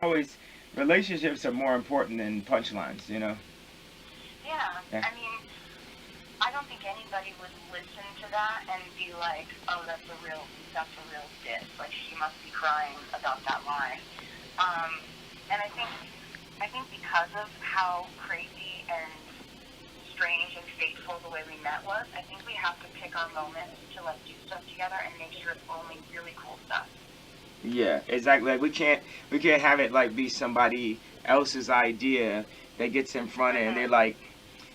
always relationships are more important than punchlines, you know? Yeah, Yeah. I mean, I don't think anybody would listen to that and be like, "Oh, that's a real diss. Like she must be crying about that line." Um, and I think because of how crazy and strange and fateful the way we met was, I think we have to pick our moments to like do stuff together and make sure it's only really cool stuff. Yeah, exactly. Like we can't have it like be somebody else's idea that gets in front of it and they're Mhm. like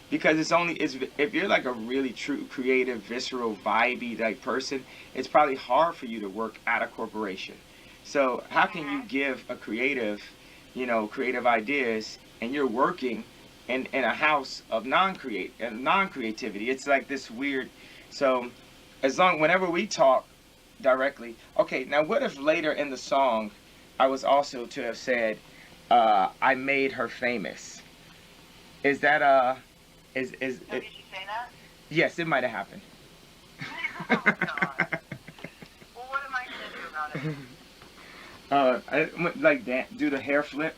because it's if you're like a really true creative, visceral, vibey like person, it's probably hard for you to work at a corporation. So how can you Mhm. give a creative, creative ideas and you're working in a house of non creativity? It's like this weird. So whenever we talk directly, okay. Now what if later in the song, I was also to have said, I made her famous. Is that is Oh, it? did you say that? Yes, it might have happened. Oh God. Well, what am I gonna do about it? I went like that. Do the hair flip.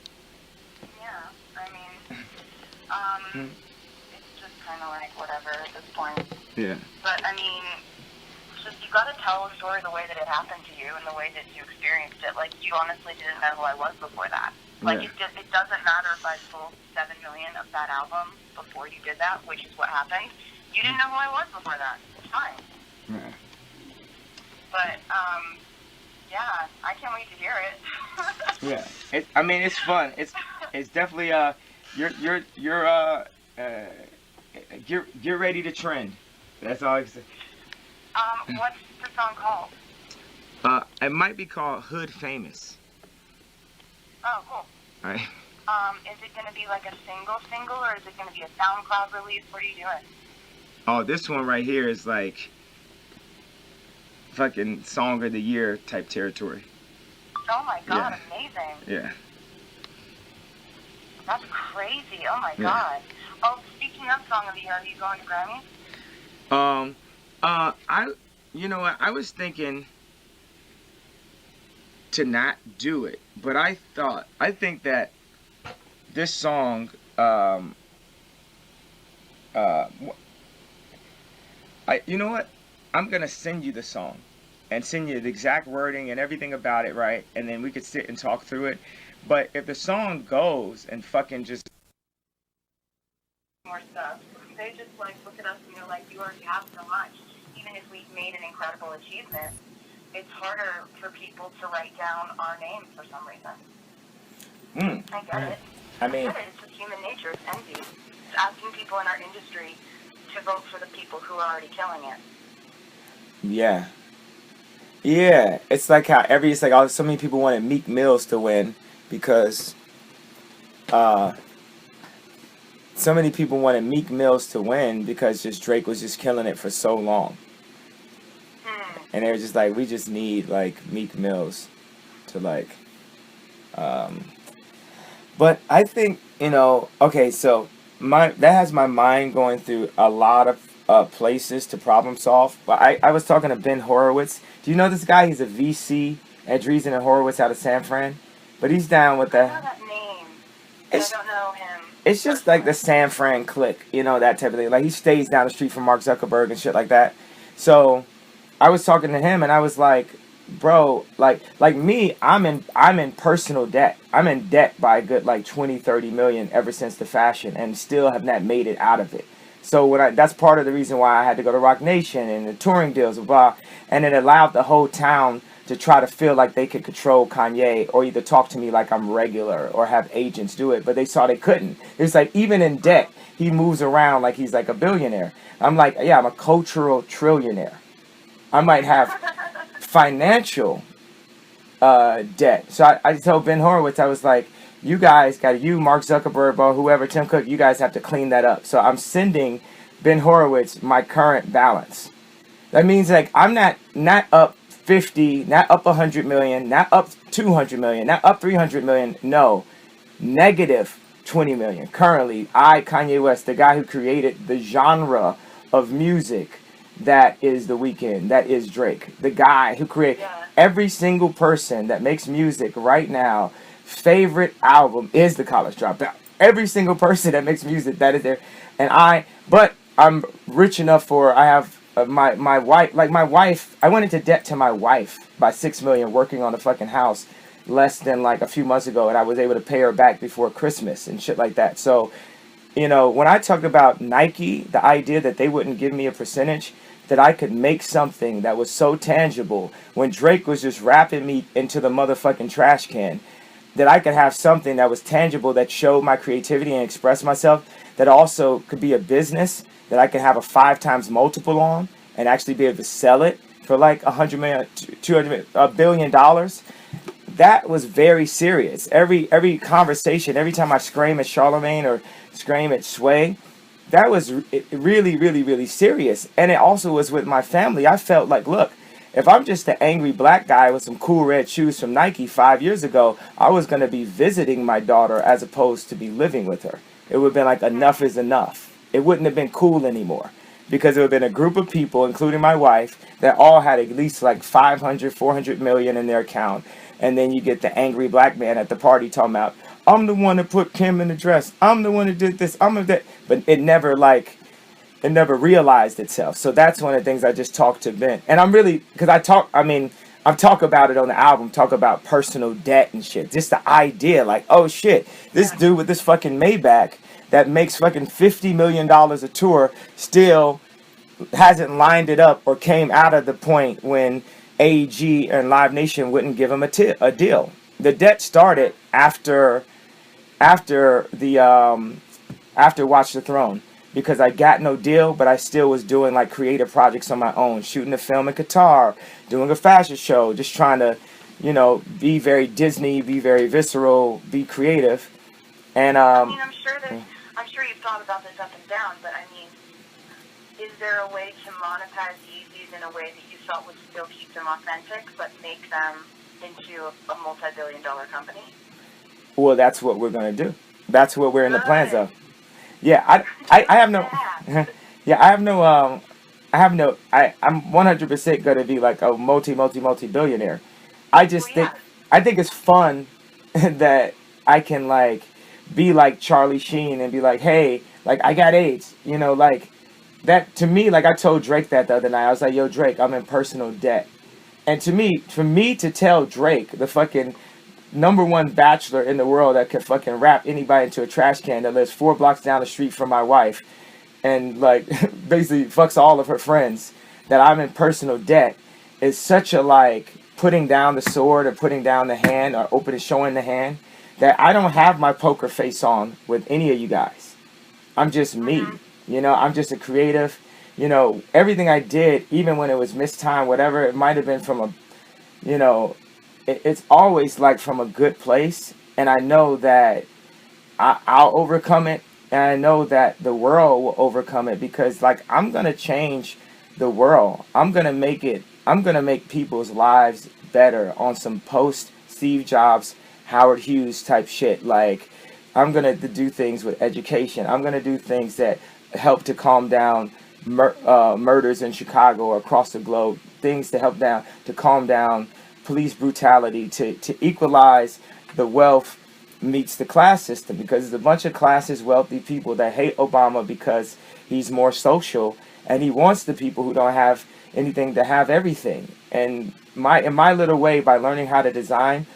Yeah. I mean, um, it's just kind of like whatever at this point. Yeah. But I mean, it's just you got to tell a story the way that it happened to you and the way that you experienced it. Like you honestly didn't know who I was before that. Like Yeah. it doesn't matter if I sold 7 million of that album before you did that, which is what happened. You didn't know who I was before that. It's fine. Yeah. But yeah, I can't wait to hear it. Yeah. I mean, it's fun. It's definitely you're uh get ready to trend. That's all I can say. What's the song called? It might be called Hood Famous. Oh, cool. All right. Is it going to be like a single, or is it going to be a SoundCloud release? What are you doing? Oh, this one right here is like fucking song of the year type territory. Oh my Yeah. God, amazing. Yeah. That's crazy. Oh my Yeah. God. Oh, speaking of Song of the Year, are you going to Grammy? Um. I. You know what? I was thinking to not do it, but I think that this song. Uh. You know what? I'm gonna send you the song, and send you the exact wording and everything about it, right? And then we could sit and talk through it. But if the song goes and fucking just More stuff. They just like look at us and they're like, you already have so much. Even if we've made an incredible achievement, it's harder for people to write down our names for some reason. I get it. I I mean, get it. It's just human nature. It's envy. It's asking people in our industry to vote for the people who are already killing it. yeah. Yeah, it's like how it's like so many people wanted Meek Mills to win because uh so many people wanted Meek Mills to win because just Drake was just killing it for so long. Hmm. And they were just like we just need like Meek Mills to like um but I think, okay, so that has my mind going through a lot of places to problem solve. But I was talking to Ben Horowitz. Do you know this guy? He's a VC at Dreesen and Horowitz out of San Fran. But he's down with I the. know that name, but I It's don't know him it's just like the personally. San Fran clique, that type of thing. Like he stays down the street from Mark Zuckerberg and shit like that. So I was talking to him and I was like, bro, like me, I'm in personal debt. I'm in debt by a good like 20-30 million ever since the fashion and still have not made it out of it. So that's part of the reason why I had to go to Rock Nation and the touring deals, blah, and it allowed the whole town to try to feel like they could control Kanye or either talk to me like I'm regular or have agents do it, but they saw they couldn't. It's like even in debt, he moves around like he's like a billionaire. I'm like, yeah, I'm a cultural trillionaire. I might have financial debt. So I told Ben Horowitz, I was like, you guys got Mark Zuckerberg, or whoever, Tim Cook, you guys have to clean that up. So I'm sending Ben Horowitz my current balance. That means like I'm not up 50, not up 100 million, not up 200 million, not up 300 million. No, negative 20 million. Currently, Kanye West, the guy who created the genre of music that is The Weeknd, that is Drake, the guy who created Yeah. every single person that makes music right now favorite album is The College Dropout. Every single person that makes music, that is there. But I'm rich enough I have my wife, like my wife, I went into debt to my wife by $6 million working on the fucking house less than like a few months ago, and I was able to pay her back before Christmas and shit like that. So, when I talk about Nike, the idea that they wouldn't give me a percentage, that I could make something that was so tangible when Drake was just rapping me into the motherfucking trash can, that I could have something that was tangible that showed my creativity and express myself, that also could be a business that I could have a 5 times multiple on and actually be able to sell it for like $100 million, $200 billion. That was very serious. Every conversation, every time I scream at Charlemagne or scream at Sway, that was really, really, really serious. And it also was with my family. I felt like, look, if I'm just an angry black guy with some cool red shoes from Nike 5 years ago, I was going to be visiting my daughter as opposed to be living with her. It would have been like enough is enough. It wouldn't have been cool anymore, because it would have been a group of people, including my wife, that all had at least like 500, 400 million in their account. And then you get the angry black man at the party talking about, I'm the one that put Kim in the dress. I'm the one that did this. I'm that. But it never realized itself. So that's one of the things I just talked to Ben. And I'm really, because I've talked about it on the album, talk about personal debt and shit. Just the idea, like, oh shit, this dude with this fucking Maybach that makes fucking $50 million a tour still hasn't lined it up or came out of the point when AEG and Live Nation wouldn't give him a deal. The debt started after Watch the Throne, because I got no deal, but I still was doing like creative projects on my own, shooting a film in Qatar, doing a fashion show, just trying to, be very Disney, be very visceral, be creative. And I'm sure you've thought about this up and down, but I mean, is there a way to monetize Yeezys in a way that you felt would still keep them authentic, but make them into a multi-billion-dollar company? Well, that's what we're gonna do. That's what we're in the plans of. Yeah, I have no. Yeah, I'm 100% gonna be like a multi-billionaire. I think it's fun that I can like be like Charlie Sheen and be like, hey, like I got AIDS, like that. To me, like I told Drake that the other night. I was like, yo, Drake, I'm in personal debt. And for me to tell Drake, the fucking #1 bachelor in the world that could fucking rap anybody into a trash can that lives 4 blocks down the street from my wife, and like basically fucks all of her friends, that I'm in personal debt, is such a like putting down the sword or putting down the hand or showing the hand, that I don't have my poker face on with any of you guys. I'm just me. I'm just a creative. Everything I did, even when it was mistimed, whatever, it might have been from it's always like from a good place. And I know that I'll overcome it. And I know that the world will overcome it, because like I'm going to change the world. I'm going to make people's lives better on some post Steve Jobs, Howard Hughes type shit. Like I'm going to do things with education. I'm going to do things that help to calm down murders in Chicago or across the globe. Things to help to calm down police brutality, to equalize the wealth meets the class system, because there's a bunch of classes, wealthy people that hate Obama because he's more social, and he wants the people who don't have anything to have everything. And in my little way, by learning how to design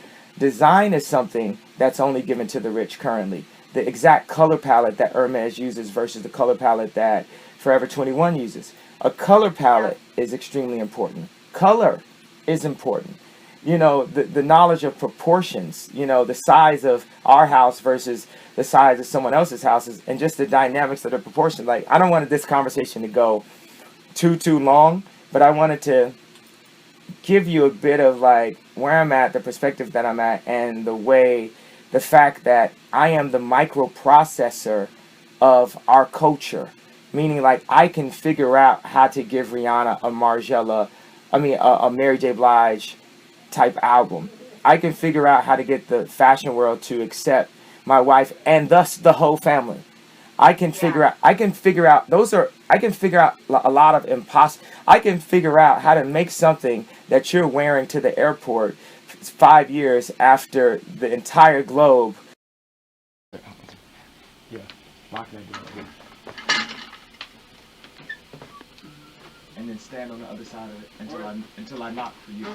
is something that's only given to the rich currently. The exact color palette that Hermes uses versus the color palette that Forever 21 uses. A color palette is extremely important. Color is important. The knowledge of proportions, the size of our house versus the size of someone else's houses, and just the dynamics of the proportion. Like, I don't want this conversation to go too long, but I wanted to give you a bit of like where I'm at, the perspective that I'm at, and the fact that I am the microprocessor of our culture. Meaning, like, I can figure out how to give Rihanna a Mary J. Blige type album. I can figure out how to get the fashion world to accept my wife and thus the whole family. I can figure out a lot of I can figure out how to make something that you're wearing to the airport 5 years after the entire globe. Yeah, lock that door. And then stand on the other side of it until I knock for you.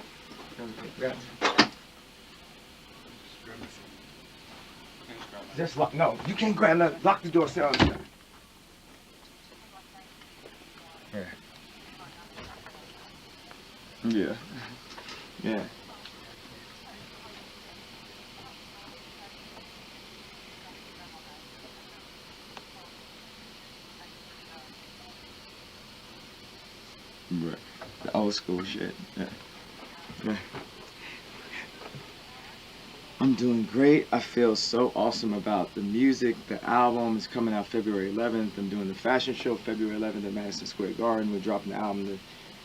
Just lock. No, you can't grab that. Lock the door. Stay on the side. Yeah. Yeah. Right. The old school shit. Yeah. Yeah. I'm doing great. I feel so awesome about the music. The album is coming out February 11th. I'm doing the fashion show February 11th at Madison Square Garden. We're dropping the album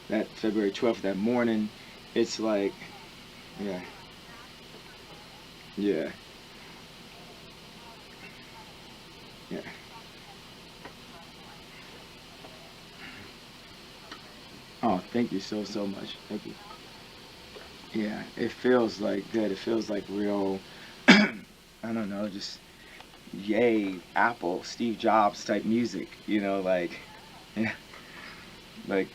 that February 12th that morning. It's like, yeah. Yeah. Yeah. Oh, thank you so much. Thank you. Yeah, it feels like good. It feels like real, I don't know, just yay, Apple, Steve Jobs type music, you know, like, yeah, like,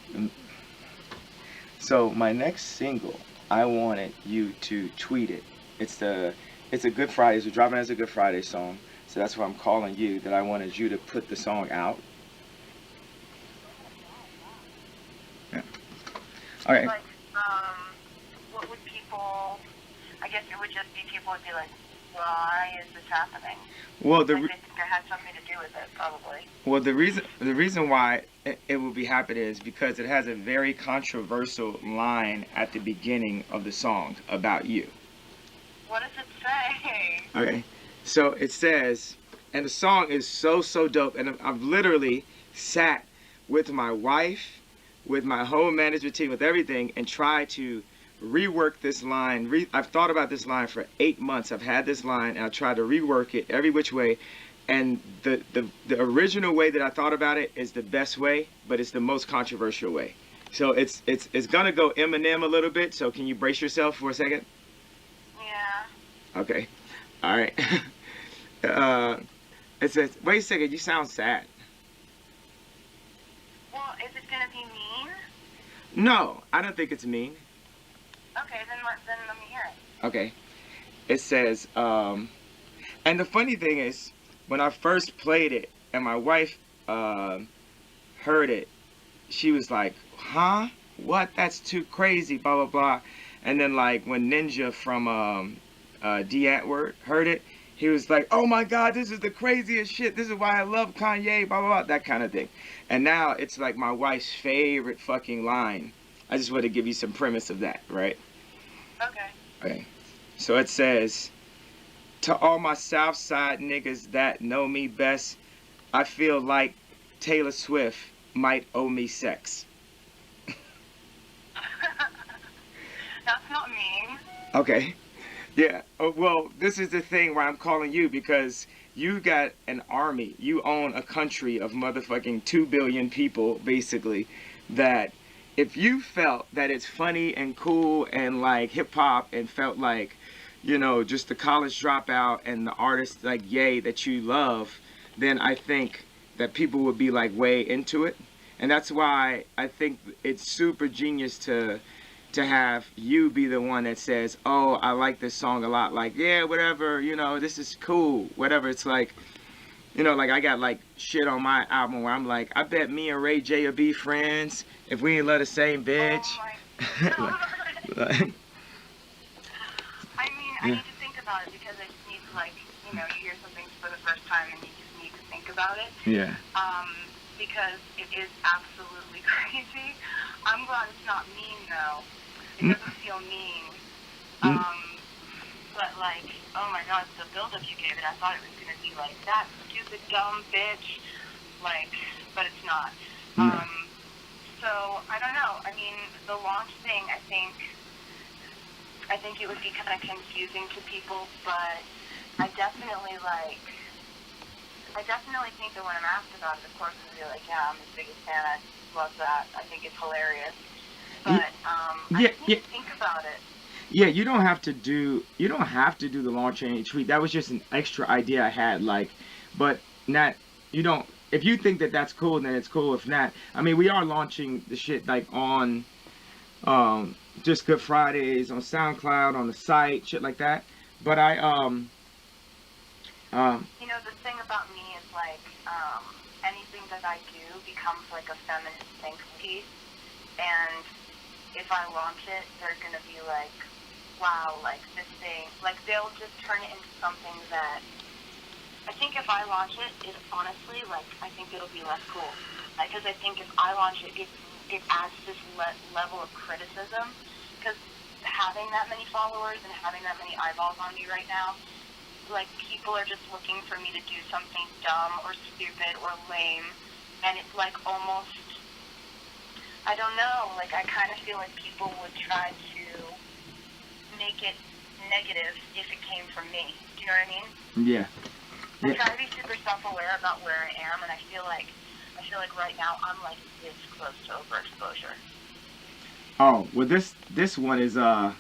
so my next single, I wanted you to tweet it. It's a Good Friday, we're dropping it as a Good Friday song, so that's why I'm calling you, that I wanted you to put the song out. Yeah. All right. Like, what would people? I guess it would just be people would be like, why is this happening? Well, I think it had something to do with it, probably. Well, the reason why it will be happening is because it has a very controversial line at the beginning of the song about you. What does it say? Okay, so it says, and the song is so dope, and I've literally sat with my wife, with my whole management team, with everything, and tried to rework this line. I've thought about this line for 8 months. I've had this line, and I tried to rework it every which way. And the original way that I thought about it is the best way, but it's the most controversial way. So it's gonna go Eminem a little bit. So can you brace yourself for a second? Yeah. Okay. All right. It says, wait a second. You sound sad. Well, is it gonna be mean? No, I don't think it's mean. Okay, then let me hear it. Okay. It says, and the funny thing is, when I first played it and my wife heard it, she was like, huh? What? That's too crazy, blah, blah, blah. And then, like, when Ninja from D. Antwoord heard it, he was like, oh my God, this is the craziest shit. This is why I love Kanye, blah, blah, blah, that kind of thing. And now it's like my wife's favorite fucking line. I just want to give you some premise of that, right? Okay. Okay. So it says, to all my Southside niggas that know me best, I feel like Taylor Swift might owe me sex. That's not mean. Okay. Yeah. Well, this is the thing where I'm calling you, because you got an army. You own a country of motherfucking 2 billion people, basically, that if you felt that it's funny and cool and like hip hop and felt like, you know, just the college dropout and the artist like Ye that you love, then I think that people would be like way into it. And that's why I think it's super genius to have you be the one that says, oh, I like this song a lot, like, yeah, whatever, you know, this is cool, whatever. It's like, you know, like I got like shit on my album where I'm like, I bet me and Ray J will be friends if we ain't love the same bitch. Oh my God. I mean, I need to think about it, because I just need to, like, you know, you hear something for the first time and you just need to think about it. Yeah. Because it is absolutely crazy. I'm glad it's not mean, though. It doesn't feel mean. But, like, oh my God, the build-up you gave it, I thought it was going to be like, that stupid, dumb bitch. Like, but it's not. So, I don't know. I mean, the launch thing, I think it would be kind of confusing to people, but I definitely think that when I'm asked about it, of course, I'll be like, yeah, I'm the biggest fan. I love that. I think it's hilarious. But I just need to think about it. Yeah, you don't have to do the launch any tweet. That was just an extra idea I had. Like, but not you don't. If you think that that's cool, then it's cool. If not, I mean, we are launching the shit like on just Good Fridays on SoundCloud on the site, shit like that. But um You know, the thing about me is like anything that I do becomes like a feminist think piece, and if I launch it, they're gonna be like, wow, like this thing, like they'll just turn it into something that I think if I launch it, honestly, like I think it'll be less cool. Because I think if I launch it, it adds this level of criticism. Because having that many followers and having that many eyeballs on me right now, like people are just looking for me to do something dumb or stupid or lame, and it's like almost, I don't know, like I kind of feel like people would try to make it negative if it came from me. Do you know what I mean? yeah. I try to be super self-aware about where I am, and I feel like right now I'm like this close to overexposure. Oh well, this one is I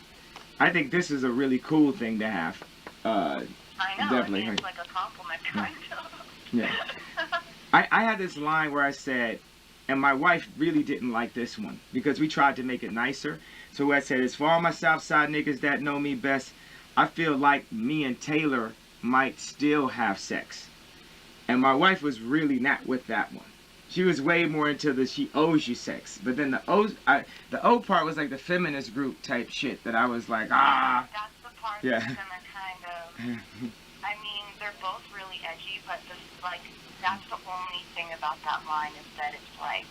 think this is a really cool thing to have. I know. Definitely. I mean, it's like a compliment, kind of. Yeah. I had this line where I said, and my wife really didn't like this one because we tried to make it nicer. So what I said is, for all my Southside niggas that know me best, I feel like me and Taylor might still have sex. And my wife was really not with that one. She was way more into the she owes you sex. But then the O part was like the feminist group type shit that I was like, ah. That's the part Yeah. that's gonna kind of, I mean, they're both really edgy, but like, that's the only thing about that line is that it's like,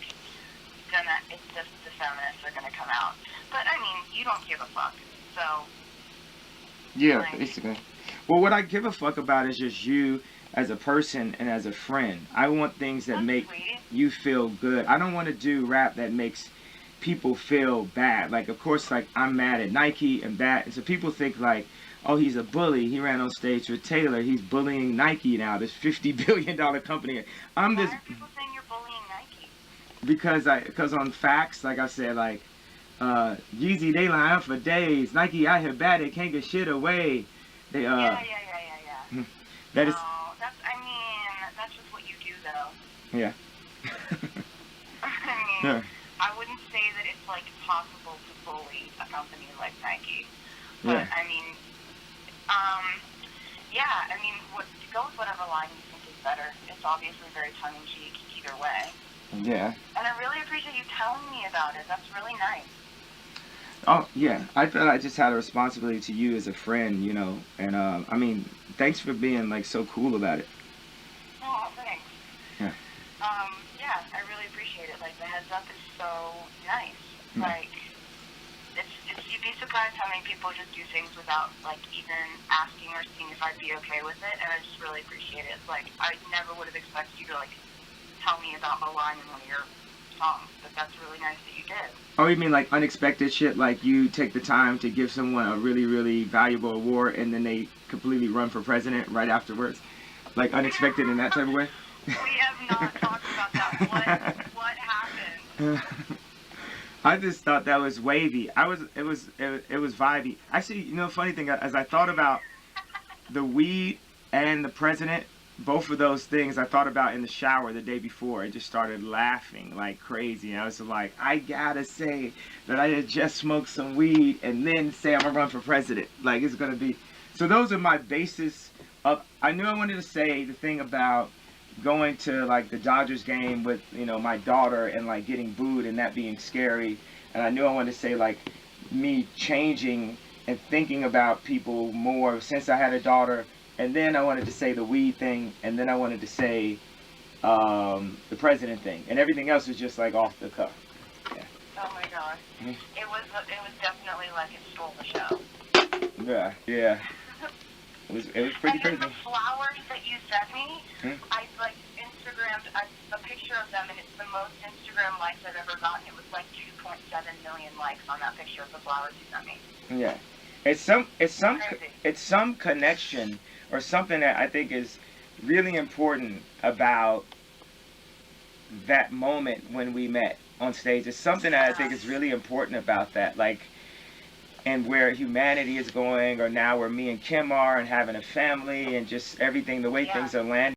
it's just the feminists are gonna come out. But I mean, you don't give a fuck, so. Yeah, like, basically. Well, what I give a fuck about is just you as a person and as a friend. I want things that that's make sweet. you feel good. I don't want to do rap that makes people feel bad. Like, of course, like I'm mad at Nike and bad, and so people think like, oh, he's a bully. He ran on stage with Taylor. He's bullying Nike now. This $50 billion company. I'm Why this are people saying you're bullying Nike? because on facts, like I said, like Yeezy, they line up for days. Nike out here bad. They can't get shit away. They Yeah. that is No, I mean, that's just what you do, though. yeah. I mean, I wouldn't say that it's like possible to bully a company like Nike, but Yeah. I mean, yeah, I mean, go with whatever line you think is better. It's obviously very tongue-in-cheek either way, Yeah. and I really appreciate you telling me about it. That's really nice. Oh yeah, I felt I just had a responsibility to you as a friend, you know, and I mean, thanks for being like so cool about it. Oh, thanks. Yeah. Yeah, I really appreciate it. Like, the heads up is so nice. Yeah. Like, you'd be surprised how many people just do things without, like, even asking or seeing if I'd be okay with it, and I just really appreciate it. Like, I never would have expected you to, like, tell me about a line in one of your songs, but that's really nice that you did. Oh, you mean like unexpected shit? Like you take the time to give someone a really, really valuable award, and then they completely run for president right afterwards, like unexpected in that type of way. We have not talked about that. What happened? I just thought that was wavy. It was vibey. Actually, you know, funny thing, as I thought about the weed and the president, both of those things I thought about in the shower the day before. I just started laughing like crazy. And I was like, I gotta say that I had just smoked some weed and then say I'm gonna run for president. Like, it's gonna be. So those are my basis of. I knew I wanted to say the thing about going to like the Dodgers game with, you know, my daughter and like getting booed and that being scary. And I knew I wanted to say like me changing and thinking about people more since I had a daughter. And then I wanted to say the weed thing, and then I wanted to say the president thing, and everything else was just like off the cuff. Yeah. Oh my gosh. Mhm. It was definitely like it stole the show. Yeah, yeah. It was pretty And then crazy. the flowers that you sent me, Hmm? I like Instagrammed a picture of them, and it's the most Instagram likes I've ever gotten. It was like 2.7 million likes on that picture of the flowers you sent me. Yeah. It's some Crazy. connection or something that I think is really important about that moment when we met on stage. It's something that I think is really important about that. Like, and where humanity is going, or now where me and Kim are, and having a family, and just everything, the way Yeah. things are landing.